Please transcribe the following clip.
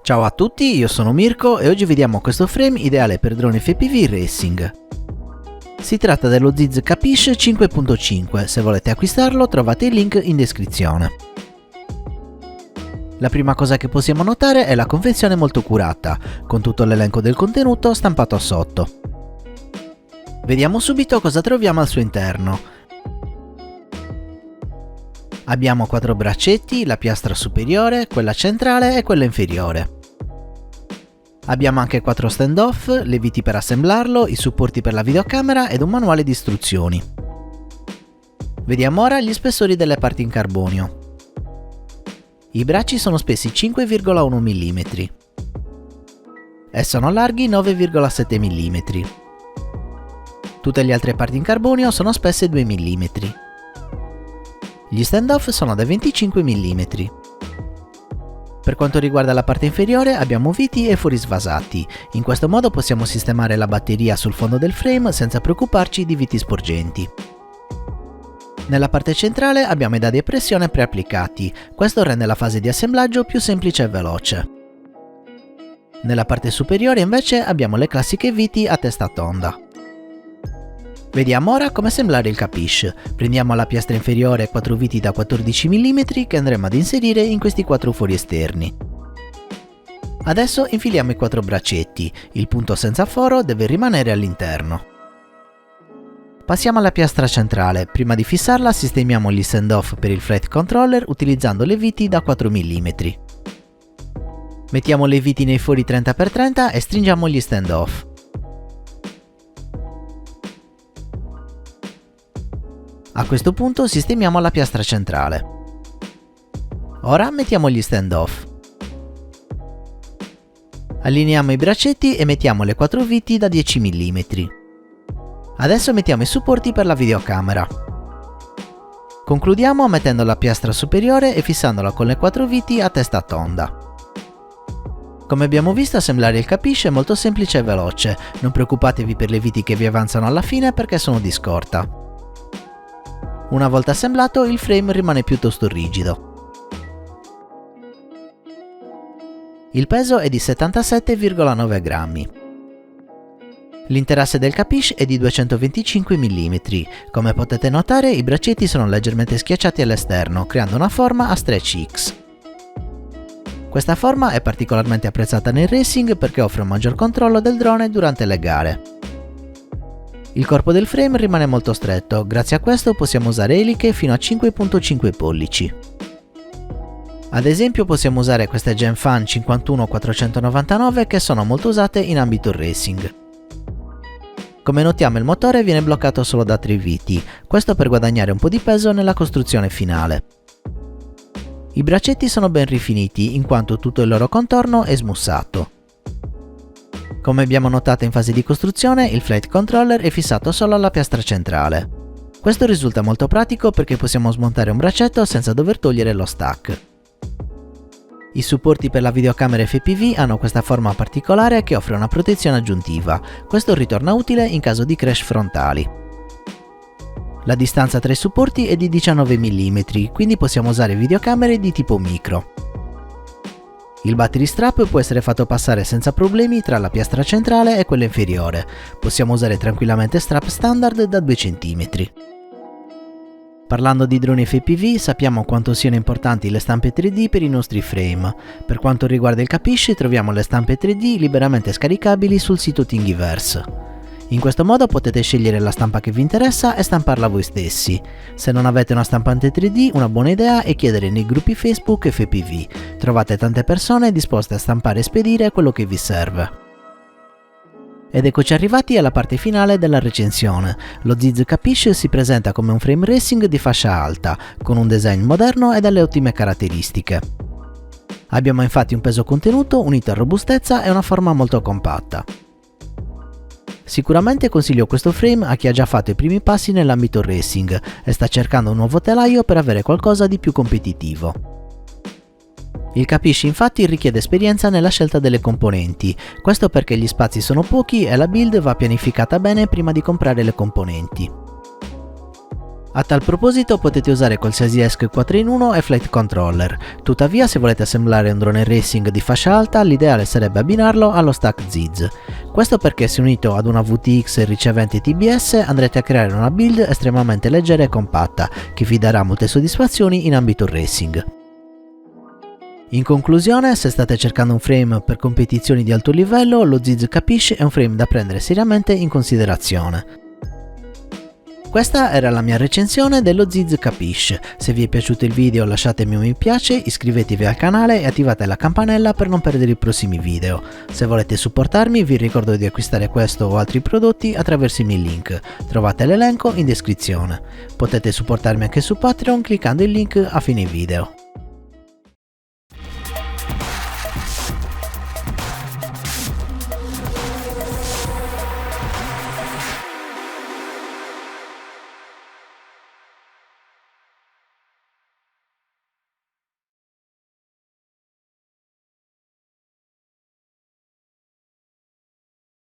Ciao a tutti, io sono Mirko e oggi vediamo questo frame ideale per droni FPV Racing. Si tratta dello Ziz Capiche 5.5, se volete acquistarlo trovate il link in descrizione. La prima cosa che possiamo notare è la confezione molto curata, con tutto l'elenco del contenuto stampato sotto. Vediamo subito cosa troviamo al suo interno. Abbiamo 4 braccetti, la piastra superiore, quella centrale e quella inferiore. Abbiamo anche 4 stand-off, le viti per assemblarlo, i supporti per la videocamera ed un manuale di istruzioni. Vediamo ora gli spessori delle parti in carbonio. I bracci sono spessi 5,1 mm e sono larghi 9,7 mm. Tutte le altre parti in carbonio sono spesse 2 mm. Gli stand-off sono da 25 mm. Per quanto riguarda la parte inferiore abbiamo viti e fori svasati, in questo modo possiamo sistemare la batteria sul fondo del frame senza preoccuparci di viti sporgenti. Nella parte centrale abbiamo i dadi a pressione preapplicati, questo rende la fase di assemblaggio più semplice e veloce. Nella parte superiore invece abbiamo le classiche viti a testa tonda. Vediamo ora come assemblare il Capiche. Prendiamo la piastra inferiore 4 viti da 14 mm che andremo ad inserire in questi 4 fori esterni. Adesso infiliamo i 4 braccetti, il punto senza foro deve rimanere all'interno. Passiamo alla piastra centrale, prima di fissarla sistemiamo gli stand-off per il flight controller utilizzando le viti da 4 mm. Mettiamo le viti nei fori 30x30 e stringiamo gli stand-off. A questo punto sistemiamo la piastra centrale. Ora mettiamo gli stand-off. Allineiamo i braccetti e mettiamo le 4 viti da 10 mm. Adesso mettiamo i supporti per la videocamera. Concludiamo mettendo la piastra superiore e fissandola con le 4 viti a testa tonda. Come abbiamo visto, assemblare il Capiche è molto semplice e veloce, non preoccupatevi per le viti che vi avanzano alla fine perché sono di scorta. Una volta assemblato il frame rimane piuttosto rigido. Il peso è di 77,9 grammi. L'interasse del Capiche è di 225 mm. Come potete notare i braccetti sono leggermente schiacciati all'esterno, creando una forma a stretch X. Questa forma è particolarmente apprezzata nel racing perché offre un maggior controllo del drone durante le gare. Il corpo del frame rimane molto stretto, grazie a questo possiamo usare eliche fino a 5.5 pollici. Ad esempio possiamo usare queste Gemfan 51499 che sono molto usate in ambito racing. Come notiamo il motore viene bloccato solo da 3 viti, questo per guadagnare un po' di peso nella costruzione finale. I braccetti sono ben rifiniti in quanto tutto il loro contorno è smussato. Come abbiamo notato in fase di costruzione, il flight controller è fissato solo alla piastra centrale. Questo risulta molto pratico perché possiamo smontare un braccetto senza dover togliere lo stack. I supporti per la videocamera FPV hanno questa forma particolare che offre una protezione aggiuntiva, questo ritorna utile in caso di crash frontali. La distanza tra i supporti è di 19 mm, quindi possiamo usare videocamere di tipo micro. Il battery strap può essere fatto passare senza problemi tra la piastra centrale e quella inferiore, possiamo usare tranquillamente strap standard da 2 cm. Parlando di droni FPV sappiamo quanto siano importanti le stampe 3D per i nostri frame. Per quanto riguarda il Capiche troviamo le stampe 3D liberamente scaricabili sul sito Thingiverse. In questo modo potete scegliere la stampa che vi interessa e stamparla voi stessi. Se non avete una stampante 3D, una buona idea è chiedere nei gruppi Facebook FPV. Trovate tante persone disposte a stampare e spedire quello che vi serve. Ed eccoci arrivati alla parte finale della recensione. Lo Ziz Capiche si presenta come un frame racing di fascia alta, con un design moderno e dalle ottime caratteristiche. Abbiamo infatti un peso contenuto unito a robustezza e una forma molto compatta. Sicuramente consiglio questo frame a chi ha già fatto i primi passi nell'ambito racing e sta cercando un nuovo telaio per avere qualcosa di più competitivo. Il Capiche infatti richiede esperienza nella scelta delle componenti, questo perché gli spazi sono pochi e la build va pianificata bene prima di comprare le componenti. A tal proposito potete usare qualsiasi ESC 4 in 1 e Flight Controller, tuttavia se volete assemblare un drone racing di fascia alta l'ideale sarebbe abbinarlo allo stack ZIZ. Questo perché se unito ad una VTX ricevente TBS andrete a creare una build estremamente leggera e compatta, che vi darà molte soddisfazioni in ambito racing. In conclusione, se state cercando un frame per competizioni di alto livello, lo ZIZ Capiche è un frame da prendere seriamente in considerazione. Questa era la mia recensione dello ZIZ Capiche. Se vi è piaciuto il video lasciatemi un mi piace, iscrivetevi al canale e attivate la campanella per non perdere i prossimi video. Se volete supportarmi vi ricordo di acquistare questo o altri prodotti attraverso i miei link, trovate l'elenco in descrizione. Potete supportarmi anche su Patreon cliccando il link a fine video.